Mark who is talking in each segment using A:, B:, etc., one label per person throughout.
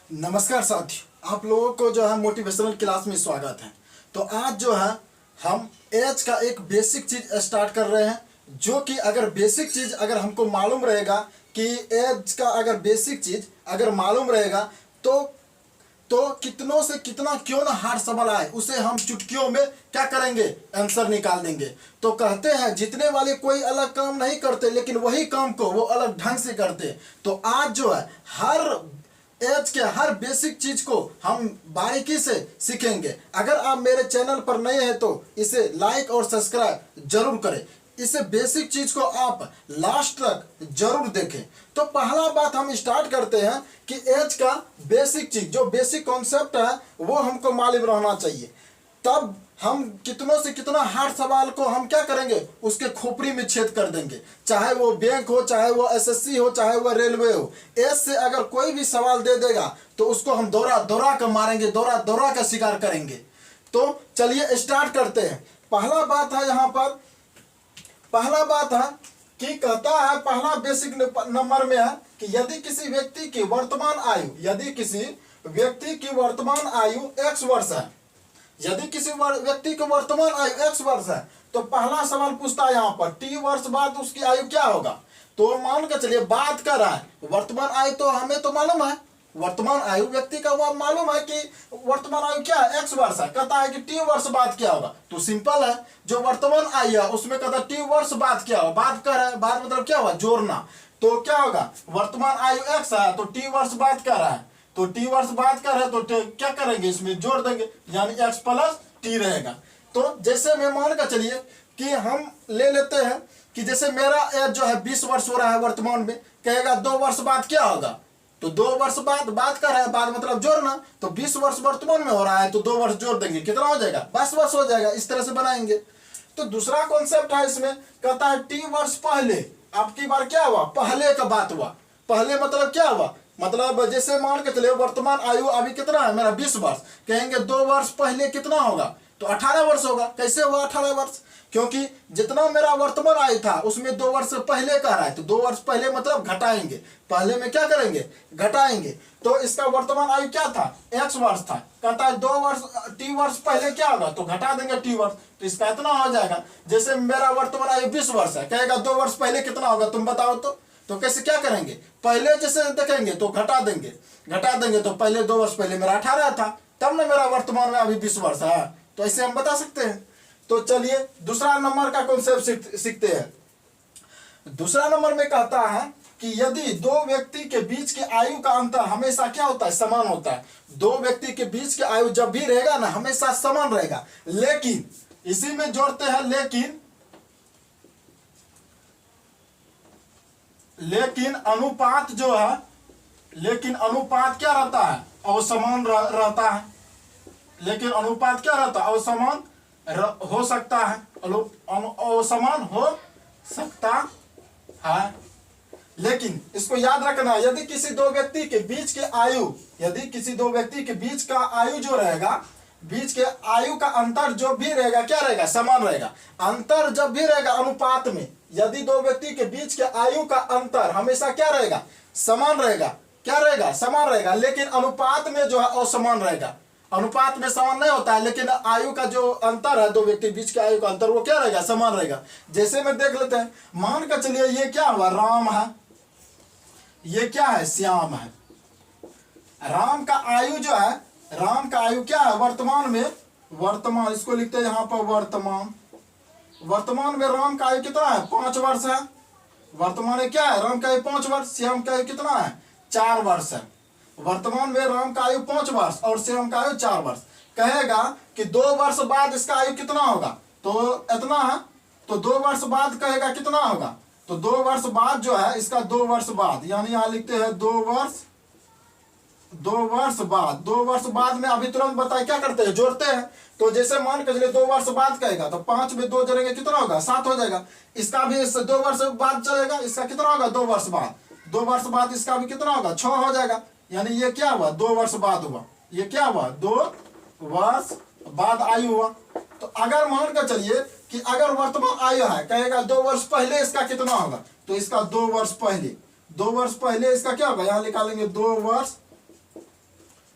A: नमस्कार साथियों, आप लोगों को जो है मोटिवेशनल क्लास में स्वागत है। तो आज जो है हम एज का एक बेसिक चीज स्टार्ट कर रहे हैं, जो कि अगर बेसिक चीज अगर हमको मालूम रहेगा कि एज का अगर बेसिक चीज अगर मालूम रहेगा तो कितनों से कितना क्यों ना हार्ड सवाल आए उसे हम चुटकियों में क्या करेंगे, आंसर निकाल देंगे। तो कहते हैं जीतने वाले कोई अलग काम नहीं करते, लेकिन वही काम को वो अलग ढंग से करते। तो आज जो है हर एज के हर बेसिक चीज को हम बारीकी से सीखेंगे। अगर आप मेरे चैनल पर नए हैं तो इसे लाइक और सब्सक्राइब जरूर करें। इसे बेसिक चीज को आप लास्ट तक जरूर देखें। तो पहला बात हम स्टार्ट करते हैं कि एज का बेसिक चीज जो बेसिक कॉन्सेप्ट है वो हमको मालूम रहना चाहिए। तब हम कितनों से कितना हार्ड सवाल को हम क्या करेंगे, उसके खोपड़ी में छेद कर देंगे। चाहे वो बैंक हो, चाहे वो एसएससी हो, चाहे वो रेलवे हो, एज से अगर कोई भी सवाल दे देगा तो उसको हम दौरा दौरा कर मारेंगे, दौरा दौरा का शिकार करेंगे। तो चलिए स्टार्ट करते हैं। पहला बात है यहाँ पर, पहला बात है कि कहता है पहला बेसिक नंबर में है कि यदि किसी व्यक्ति की वर्तमान आयु, यदि किसी व्यक्ति की वर्तमान आयु x वर्ष है, यदि किसी व्यक्ति की वर्तमान आयु x वर्ष है, तो पहला सवाल पूछता है यहाँ पर t वर्ष बाद उसकी आयु क्या होगा। तो मान के चलिए बात कर रहा है वर्तमान आयु, तो हमें तो मालूम है वर्तमान आयु व्यक्ति का वो मालूम है कि वर्तमान आयु क्या है, x वर्ष है। कहता है कि t वर्ष बाद क्या होगा, तो सिंपल है, जो वर्तमान आयु है उसमें कहता है t वर्ष बाद क्या होगा। बात कर रहा है, बाद मतलब क्या हुआ, जोड़ना। तो क्या होगा, वर्तमान आयु x है तो t वर्ष बाद कर रहा है, तो t वर्ष बाद कर रहा है तो क्या करेंगे, इसमें जोड़ देंगे, यानी x प्लस t रहेगा। तो जैसे मैं मान कर चलिए कि हम ले लेते हैं कि जैसे मेरा एज जो है 20 वर्ष हो रहा है वर्तमान में, कहेगा 2 वर्ष बाद क्या होगा, तो 2 वर्ष बाद बात कर रहा है, बाद मतलब जोड़ना। तो 20 वर्ष वर्तमान में हो रहा है तो 2 वर्ष जोड़ देंगे, कितना हो जाएगा, 22 वर्ष हो जाएगा। इस तरह से बनाएंगे। तो दूसरा कॉन्सेप्ट है इसमें, कहता है टी वर्ष पहले, आपकी बार क्या हुआ, पहले का बात हुआ। पहले मतलब क्या हुआ, मतलब जैसे मान के चले वर्तमान आयु अभी कितना है मेरा 20 वर्ष, कहेंगे 2 वर्ष पहले कितना होगा, तो 18 वर्ष होगा। कैसे हुआ 18 वर्ष, क्योंकि जितना मेरा वर्तमान आयु था उसमें 2 वर्ष पहले का रहा है, तो 2 वर्ष पहले मतलब घटाएंगे, पहले में क्या करेंगे, घटाएंगे। तो इसका वर्तमान आयु क्या था, x वर्ष था। कहता है 2 वर्ष t वर्ष पहले क्या होगा, तो घटा देंगे t वर्ष, तो इसका इतना हो जाएगा। जैसे मेरा वर्तमान आयु 20 वर्ष है, कहेगा 2 वर्ष पहले कितना होगा, तुम बताओ। तो कैसे क्या करेंगे, पहले जैसे देखेंगे तो घटा देंगे, तो पहले 2 वर्ष पहले मेरा 18 था, तब ना मेरा वर्तमान में अभी 20 वर्ष है। तो ऐसे हम बता सकते हैं। तो चलिए दूसरा नंबर का कॉन्सेप्ट सीखते हैं। दूसरा नंबर में कहता है कि यदि 2 व्यक्ति के बीच के आयु का अंतर हमेशा क्या होता है, समान होता है। 2 व्यक्ति के बीच के आयु जब भी रहेगा ना, हमेशा समान रहेगा, लेकिन इसी में जोड़ते हैं लेकिन अनुपात जो है, लेकिन अनुपात क्या रहता है, असमान रहता है। लेकिन अनुपात क्या रहता है, असमान हो सकता है, असमान हो सकता है। लेकिन इसको याद रखना, यदि किसी 2 व्यक्ति के बीच के आयु, यदि किसी 2 व्यक्ति के बीच का आयु जो रहेगा, बीच के आयु का अंतर जो भी रहेगा क्या रहेगा, समान रहेगा। अंतर जब भी रहेगा अनुपात में, यदि 2 व्यक्ति के बीच के आयु का अंतर हमेशा क्या रहेगा, समान रहेगा। क्या रहेगा, समान रहेगा। लेकिन अनुपात में जो है असमान रहेगा। अनुपात में समान नहीं होता है, लेकिन आयु का जो अंतर है, 2 व्यक्ति बीच के आयु का अंतर, वो क्या रहेगा, समान रहेगा। जैसे में देख लेते हैं, मान कर चलिए ये क्या हुआ, राम है, ये क्या है, श्याम है। राम का आयु जो है, राम का आयु क्या है वर्तमान में, वर्तमान इसको लिखते हैं यहाँ पर वर्तमान। वर्तमान में राम का आयु कितना है, 5 वर्ष है। वर्तमान में क्या है, राम का आयु 5 वर्ष, श्याम का आयु कितना है, 4 वर्ष है। वर्तमान में राम का आयु 5 वर्ष और श्याम का आयु 4 वर्ष। कहेगा कि 2 वर्ष बाद इसका आयु कितना होगा, तो इतना है, तो 2 वर्ष बाद कहेगा कितना होगा, तो 2 वर्ष बाद जो है इसका 2 वर्ष बाद, यानी यहाँ लिखते हैं 2 वर्ष बाद। 2 वर्ष बाद में अभी तुरंत बताए क्या करते हैं, जोड़ते हैं। तो जैसे मान के चलिए 2 वर्ष बाद कहेगा तो 5 में 2 जोड़ेंगे कितना होगा, 7 हो जाएगा। इसका भी 2 वर्ष बाद चलेगा, इसका कितना होगा, 2 वर्ष बाद। 2 वर्ष बाद इसका भी कितना होगा, 6 हो जाएगा। यानी ये क्या हुआ, 2 वर्ष बाद हुआ। ये क्या हुआ, 2 वर्ष बाद आयु हुआ। तो अगर मान कर चलिए कि अगर वर्तमान आयु है, कहेगा 2 वर्ष पहले इसका कितना होगा, तो इसका 2 वर्ष पहले, 2 वर्ष पहले इसका क्या होगा, यहां निकालेंगे 2 वर्ष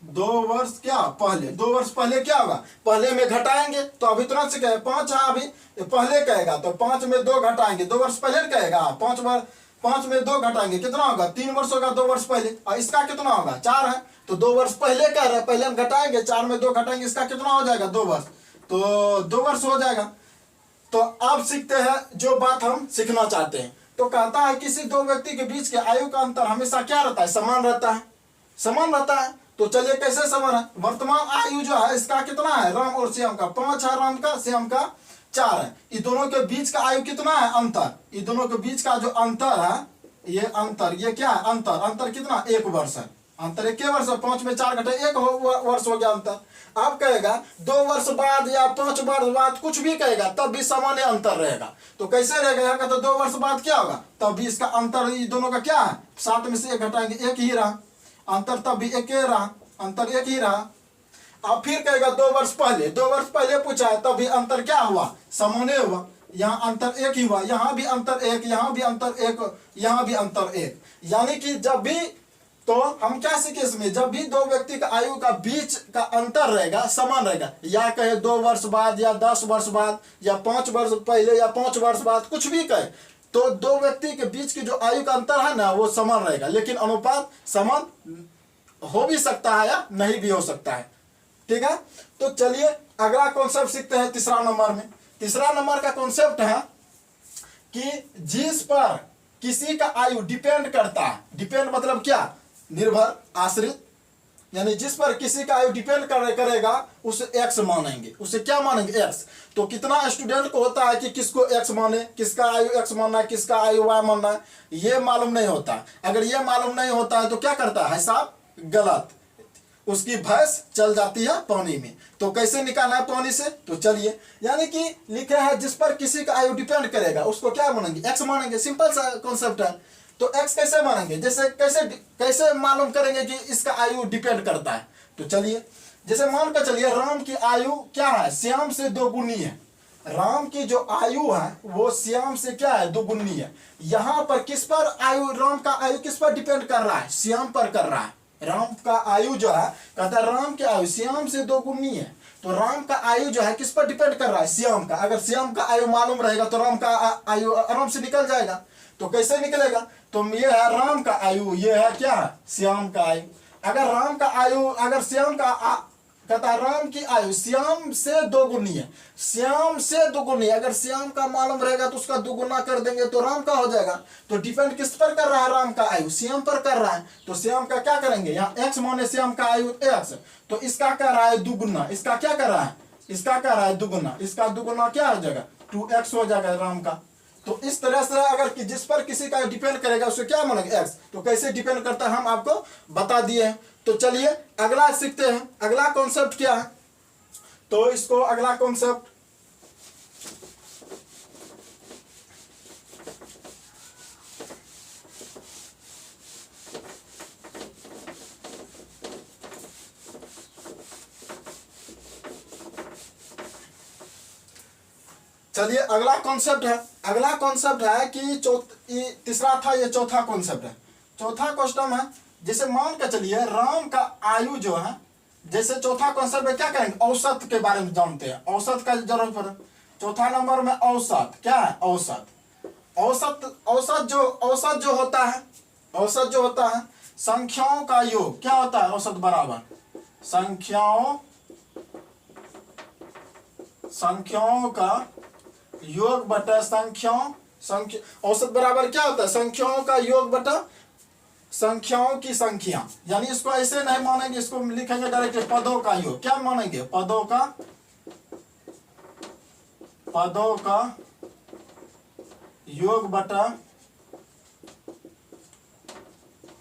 A: 2 वर्ष क्या पहले, 2 वर्ष पहले क्या होगा, पहले में घटाएंगे तो अभी तुरंत से कहे 5, हाँ अभी पहले कहेगा तो 5 में 2 घटाएंगे, 2 वर्ष पहले कहेगा 5 में 2 घटाएंगे कितना होगा, 3 वर्ष होगा 2 वर्ष पहले। और इसका कितना होगा 4 है, तो 2 वर्ष पहले कह रहे हैं, पहले हम घटाएंगे 4 में 2 घटाएंगे, इसका कितना हो जाएगा 2 वर्ष, तो 2 वर्ष हो जाएगा। तो अब सीखते हैं जो बात हम सीखना चाहते हैं। तो कहता है किसी दो व्यक्ति के बीच के आयु का अंतर हमेशा क्या रहता है, समान रहता है, समान रहता है। तो चलिए कैसे समान है, वर्तमान आयु जो है इसका कितना है, राम और श्याम का 5 है, राम का श्याम का 4 है। इन दोनों के बीच का आयु कितना है, अंतर, इन दोनों के बीच का जो अंतर है, ये अंतर, ये क्या है अंतर, अंतर कितना 1 वर्ष है, अंतर 1 वर्ष है, 5 में 4 घटे 1 वर्ष हो गया अंतर। अब कहेगा 2 वर्ष बाद या 5 वर्ष बाद कुछ भी कहेगा तब भी सामान्य अंतर रहेगा। तो कैसे रहेगा, यहाँ का तो 2 वर्ष बाद क्या होगा, तब भी इसका अंतर इन दोनों का क्या है, 7 में से 1 घटाएंगे 1 ही रहा, अंतर तब भी 1 ही रहा, अंतर 1 ही रहा। अब फिर कहेगा 2 वर्ष पहले, 2 वर्ष पहले पूछा है तब भी अंतर क्या हुआ, सामान्य हुआ, यहाँ अंतर 1 ही हुआ, यहाँ भी अंतर 1, यहाँ भी अंतर 1, यहाँ भी अंतर 1। यानी कि जब भी, तो हम क्या सीखे इसमें, जब भी दो व्यक्ति का आयु का बीच का अंतर रहेगा समान रहेगा, या कहे 2 वर्ष बाद या 10 वर्ष बाद या 5 वर्ष पहले या 5 वर्ष बाद कुछ भी कहे, तो दो व्यक्ति के बीच की जो आयु का अंतर है ना वो समान रहेगा, लेकिन अनुपात समान हो भी सकता है या नहीं भी हो सकता है। ठीक है, तो चलिए अगला कॉन्सेप्ट सीखते हैं तीसरा नंबर में। तीसरा नंबर का कॉन्सेप्ट है कि जिस पर किसी का आयु डिपेंड करता है, डिपेंड मतलब क्या, निर्भर, आश्रित, यानी जिस पर किसी का आयु डिपेंड करेगा उसे एक्स मानेंगे, उसे क्या मानेंगे एक्स। तो कितना स्टूडेंट को होता है कि किसको एक्स माने, किसका आयु एक्स मानना है, किसका आयु वाई मानना है, ये मालूम नहीं होता। अगर ये मालूम नहीं होता है तो क्या करता है साहब, गलत, उसकी भैंस चल जाती है पानी में। तो कैसे निकालना है पानी से, तो चलिए, यानी कि लिखे है जिस पर किसी का आयु डिपेंड करेगा उसको क्या मानेंगे, एक्स मानेंगे, सिंपल सा कॉन्सेप्ट है। तो एक्स कैसे मानेंगे, जैसे कैसे मालूम करेंगे कि इसका आयु डिपेंड करता है। तो चलिए, जैसे मान कर चलिए राम की आयु क्या है, श्याम से 2 गुनी है, राम की जो आयु है वो श्याम से क्या है, 2 गुनी है। यहाँ पर किस पर आयु, राम का आयु किस पर डिपेंड कर रहा है, श्याम पर कर रहा है। राम का आयु जो है, कहता है राम की आयु श्याम से 2 गुनी है, तो राम का आयु जो है किस पर डिपेंड कर रहा है, श्याम का। अगर श्याम का आयु मालूम रहेगा तो राम का आयु आराम से निकल जाएगा। तो कैसे निकलेगा, तो ये है राम का आयु, ये है क्या है, श्याम का आयु। अगर राम का आयु, अगर श्याम का कहता है राम की आयु श्याम से 2 गुनी है, श्याम से 2 गुनी, अगर श्याम का मालूम रहेगा तो उसका 2 गुना कर देंगे तो राम का हो जाएगा। तो डिपेंड किस पर कर रहा है, राम का आयु श्याम पर कर रहा है, तो श्याम का क्या करेंगे, यहाँ एक्स माने श्याम का आयु एक्स, तो इसका कर रहा है 2 गुना, इसका क्या कर रहा है, इसका कर रहा है 2 गुना, इसका 2 गुना क्या हो जाएगा, 2x हो जाएगा राम का। तो इस तरह से अगर जिस पर किसी का डिपेंड करेगा उसको क्या मानेंगे, एक्स। तो कैसे डिपेंड करता है हम आपको बता दिए हैं। तो चलिए अगला सीखते हैं, अगला कॉन्सेप्ट क्या है। तो इसको अगला कॉन्सेप्ट, चलिए अगला कॉन्सेप्ट है, अगला कॉन्सेप्ट है कि तीसरा था, ये चौथा कॉन्सेप्ट है। चौथा क्वेश्चन है, जैसे मान के चलिए राम का आयु जो है, जैसे चौथा कॉन्सेप्ट में क्या करेंगे, औसत के बारे में जानते हैं, औसत का जरूरत पड़े। चौथा नंबर में औसत क्या है, औसत, औसत जो होता है, औसत जो होता है संख्याओं का योग क्या होता है, औसत बराबर संख्याओं का योग बटा औसत बराबर क्या होता है, संख्याओं का योग बटा संख्याओं की संख्या। यानी इसको ऐसे नहीं मानेंगे, इसको लिखेंगे डायरेक्ट पदों का योग, क्या मानेंगे, पदों का योग बटा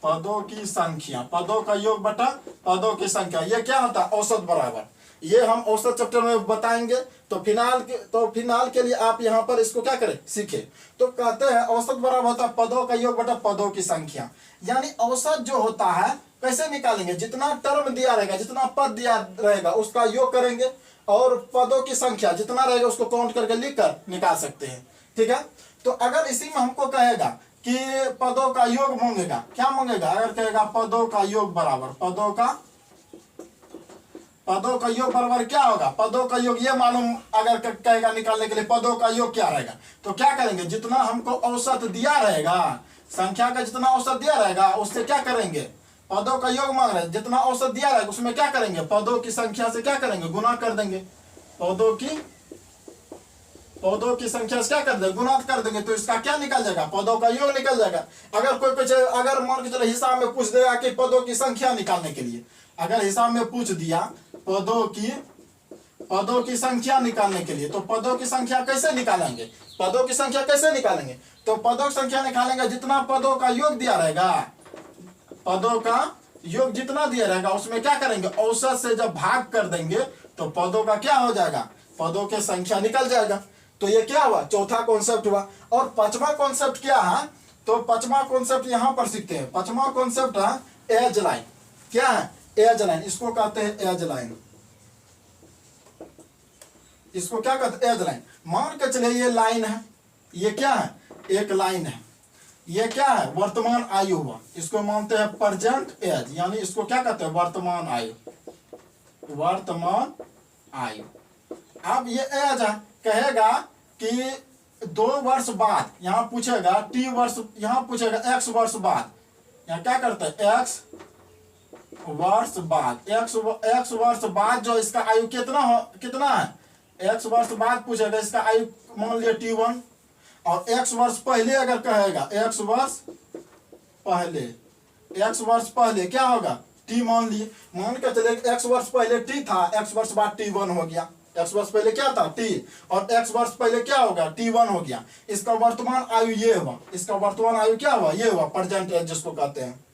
A: पदों की संख्या, पदों का योग बटा पदों की संख्या, ये क्या होता है, औसत बराबर। ये हम औसत चैप्टर में बताएंगे। तो फिलहाल के लिए आप यहाँ पर इसको क्या करें, सीखे। तो कहते हैं औसत बराबर होता है पदों का योग बटा पदों की संख्या। यानी औसत जो होता है कैसे निकालेंगे, जितना टर्म दिया रहेगा, जितना पद दिया रहेगा उसका योग करेंगे, और पदों की संख्या जितना रहेगा उसको काउंट करके लिख कर निकाल सकते हैं। ठीक है, तो अगर इसी में हमको कहेगा कि पदों का योग मांगेगा, क्या मांगेगा, अगर कहेगा पदों का योग बराबर पदों का पदों का योग बराबर क्या होगा, पदों का योग ये मालूम अगर कहेगा निकालने के लिए पदों का योग क्या रहेगा, तो क्या करेंगे, जितना हमको औसत दिया रहेगा, संख्या का जितना औसत दिया रहेगा उससे क्या करेंगे, पदों का योग मांग रहे हैं, जितना औसत दिया रहेगा उसमें क्या करेंगे, पदों की संख्या से क्या करेंगे, गुना कर देंगे, पौधों की संख्या से क्या कर देंगे, गुना कर देंगे, तो इसका क्या निकल जाएगा, पौधों का योग निकल जाएगा। अगर कोई कुछ अगर मान के चलो हिसाब में पूछ देगा कि पौधों की संख्या निकालने के लिए, अगर हिसाब में पूछ दिया पौधों की संख्या निकालने के लिए, तो पदों की संख्या कैसे निकालेंगे, पदों की संख्या कैसे निकालेंगे, तो पदों की संख्या निकालेंगे जितना पदों का योग दिया रहेगा, पदों का योग जितना दिया रहेगा उसमें क्या करेंगे, औसत से जब भाग कर देंगे तो पदों का क्या हो जाएगा, पदों की संख्या निकल जाएगा। तो ये क्या हुआ, चौथा कॉन्सेप्ट हुआ। और पांचवा कॉन्सेप्ट क्या है, तो पांचवा कॉन्सेप्ट यहां पर सीखते हैं। पांचवा कॉन्सेप्ट है एज लाइन। क्या है, एज लाइन, इसको कहते हैं एज लाइन, इसको क्या कहते हैं, एज लाइन। मान के चलिए ये लाइन है, ये क्या है, एक लाइन है, ये क्या है, वर्तमान आयु हुआ, इसको मानते हैं प्रेजेंट एज, यानी इसको क्या कहते हैं, वर्तमान आयु, वर्तमान आयु। अब ये एज है, कहेगा कि 2 वर्ष बाद, यहां पूछेगा टी वर्ष, यहां पूछेगा एक्स वर्ष बाद, यहां क्या करते हैं, एक्स वर्ष बाद, एक्स वर्ष बाद जो इसका आयु कितना है, एक्स वर्ष बाद पूछेगा इसका आयु मान लिया T1, और एक्स वर्ष पहले अगर कहेगा, एक्स वर्ष पहले क्या होगा, T मान लिए, मान के चले एक्स वर्ष पहले T था, एक्स वर्ष बाद T1 हो गया, एक्स वर्ष पहले क्या था T, और एक्स वर्ष पहले क्या होगा, T1 हो गया। इसका वर्तमान आयु ये हुआ, इसका वर्तमान आयु क्या हुआ, ये हुआ प्रेजेंट एज जिसको कहते हैं।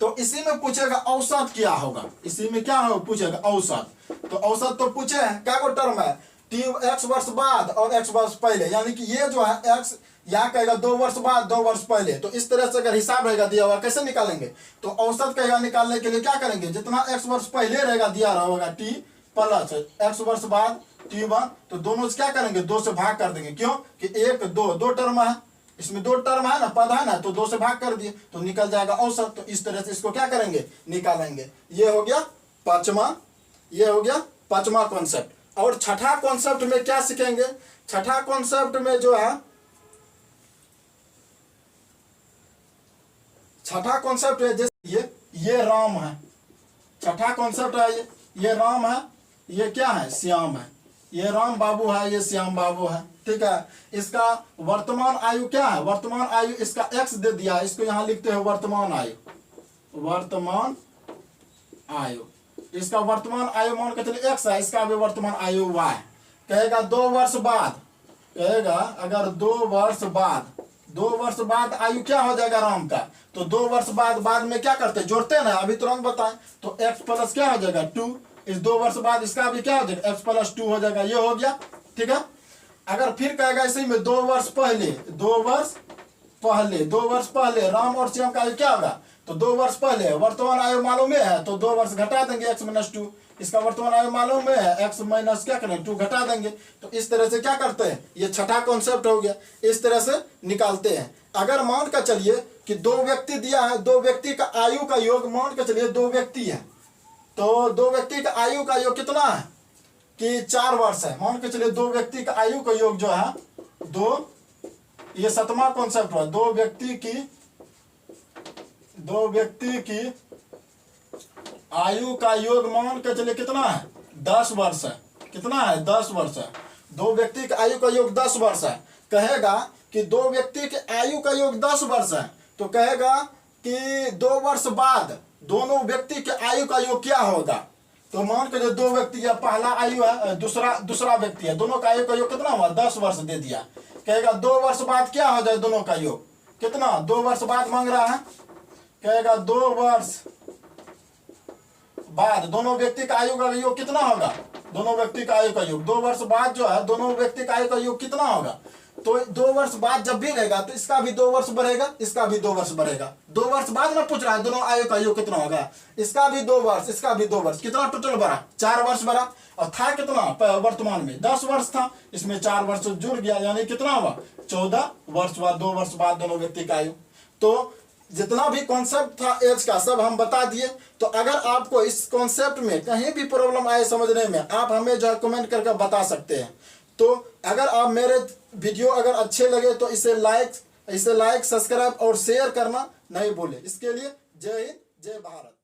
A: तो इसी में पूछेगा औसत क्या होगा, इसी में क्या हो पूछेगा, औसत। तो औसत तो पूछे हैं, क्या को टर्म है, टी एक्स वर्ष बाद और एक्स वर्ष पहले, यानी कि ये जो है एक्स, या कहेगा 2 वर्ष बाद 2 वर्ष पहले। तो इस तरह से अगर हिसाब रहेगा दिया हुआ कैसे निकालेंगे, तो औसत कहेगा निकालने के लिए क्या करेंगे, जितना एक्स वर्ष पहले रहेगा दिया रहा होगा टी प्लस एक्स वर्ष बाद T1, तो दोनों से क्या करेंगे, 2 से भाग कर देंगे, क्यों कि 1 2 टर्म है, इसमें 2 टर्म है ना, पद है ना, तो 2 से भाग कर दिए तो निकल जाएगा औसत। तो इस तरह से इसको क्या करेंगे, निकालेंगे। ये हो गया पांचवा कॉन्सेप्ट। और छठा कॉन्सेप्ट में क्या सीखेंगे, छठा कॉन्सेप्ट में जो है, छठा कॉन्सेप्ट है जैसे ये राम है, छठा कॉन्सेप्ट है ये राम है, ये क्या है, श्याम है, ये राम बाबू है, ये श्याम बाबू है, ठीक है। इसका वर्तमान आयु क्या है, वर्तमान आयु इसका x दे दिया, इसको यहां लिखते हैं वर्तमान आयु, इसका वर्तमान आयु मान के चलिए x है, इसका भी वर्तमान आयु y। कहेगा 2 वर्ष बाद, कहेगा अगर 2 वर्ष बाद आयु क्या हो जाएगा राम का, तो 2 वर्ष बाद में क्या करते हैं, जोड़ते हैं ना, अभी तुरंत बताएं, तो x प्लस क्या हो जाएगा 2, इस 2 वर्ष बाद इसका भी क्या हो जाएगा, x प्लस 2 हो जाएगा, ये हो गया, ठीक है। अगर फिर कहेगा इसी में 2 वर्ष पहले राम और श्याम का आयु क्या होगा, तो 2 वर्ष पहले वर्तमान आयु मालूम है, तो 2 वर्ष घटा देंगे x माइनस 2, इसका वर्तमान आयु मालूम है, x माइनस क्या करेंगे 2 घटा देंगे। तो इस तरह से क्या करते हैं, ये छठा कॉन्सेप्ट हो गया, इस तरह से निकालते हैं। अगर मान कर चलिए कि 2 व्यक्ति दिया है, 2 व्यक्ति का आयु का योग, मान के चलिए 2 व्यक्ति है, तो 2 व्यक्ति का आयु का योग कितना है कि 4 वर्ष है, मान के चलिए 2 व्यक्ति का आयु का योग जो है 2, ये 7वां कॉन्सेप्ट हुआ, 2 व्यक्ति की आयु का योग मान के चलिए कितना है, 10 वर्ष है, कितना है 10 वर्ष है, 2 व्यक्ति का आयु का योग 10 वर्ष है। कहेगा कि 2 व्यक्ति के आयु का योग 10 वर्ष है, तो कहेगा कि 2 वर्ष बाद दोनों व्यक्ति के आयु का योग क्या होगा, तो मान के जो 2 व्यक्ति है, पहला आयु है, दूसरा व्यक्ति है, दोनों का आयु का योग कितना हुआ, 10 वर्ष दे दिया। कहेगा 2 वर्ष बाद क्या हो जाए, दोनों का योग कितना, 2 वर्ष बाद मांग रहा है, कहेगा 2 वर्ष बाद दोनों व्यक्ति का आयु का योग कितना होगा, दोनों व्यक्ति का आयु का योग 2 वर्ष बाद जो है दोनों व्यक्ति का आयु का योग कितना होगा, तो 2 वर्ष बाद जब भी रहेगा तो इसका भी 2 वर्ष बढ़ेगा, इसका भी 2 वर्ष बढ़ेगा। 2 वर्ष बाद में पूछ रहा है दोनों आयु का योग कितना होगा, इसका भी 2 वर्ष, इसका भी 2 वर्ष, कितना टोटल बढ़ा, 4 वर्ष बढ़ा। और था कितना वर्तमान में 10 वर्ष था, इसमें 4 वर्ष जुड़ गया, यानी कितना हुआ 14 वर्ष बाद, 2 वर्ष बाद दोनों व्यक्ति का आयु। तो जितना भी कॉन्सेप्ट था एज का सब हम बता दिए। तो अगर आपको इस कॉन्सेप्ट में कहीं भी प्रॉब्लम आए समझने में, आप हमें जो है कमेंट करके बता सकते हैं। तो अगर आप मेरे वीडियो अगर अच्छे लगे तो इसे लाइक सब्सक्राइब और शेयर करना नहीं भूलें। इसके लिए जय हिंद, जय भारत।